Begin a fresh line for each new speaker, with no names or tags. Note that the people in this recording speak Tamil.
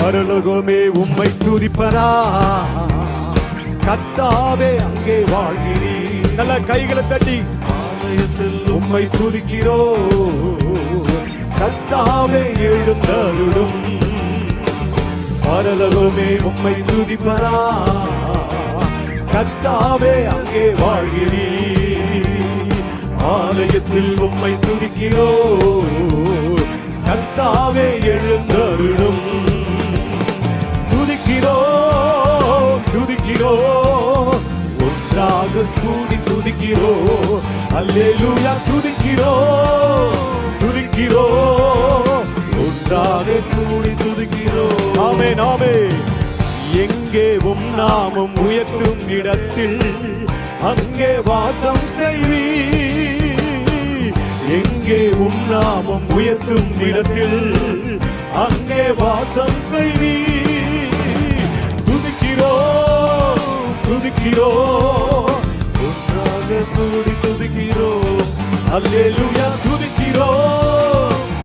பரலோகமே உம்மை துதிப்பதா, கர்த்தாவே அங்கே வாழ்கிறீர். நல்ல கைகளை தட்டி ஆலயத்தில் உம்மை துதிக்கிறோ, கர்த்தாவே எழுந்தருளும். பரலோகமே உம்மை துதிப்பதா, கர்த்தாவே அங்கே வாழ்கிறீர். ஆலயத்தில் உம்மை துதிக்கிறோ, கர்த்தாவே எழுந்தருளும். துதிக்கிறோ துதிக்கிறோ, ஒன்றாக கூடி துதிக்கிறோ. அல்லேலூயா. துதிக்கிறோ துதிக்கிறோ, ஒன்றாக கூடி துதிக்கிறோ. ஆமென் ஆமென். எங்கே உம் நாமம் உயர்த்தும் இடத்தில் அங்கே வாசம் செய்வீர். எங்கே உம் நாமம் உயர்த்தும் இடத்தில் அங்கே வாசம் செய்வீர். துதிக்கிறோ துதிக்கிறோ, ஒன்றாக கூடி துதிக்கிறோ. அல்லேலூயா. துதிக்கிறோ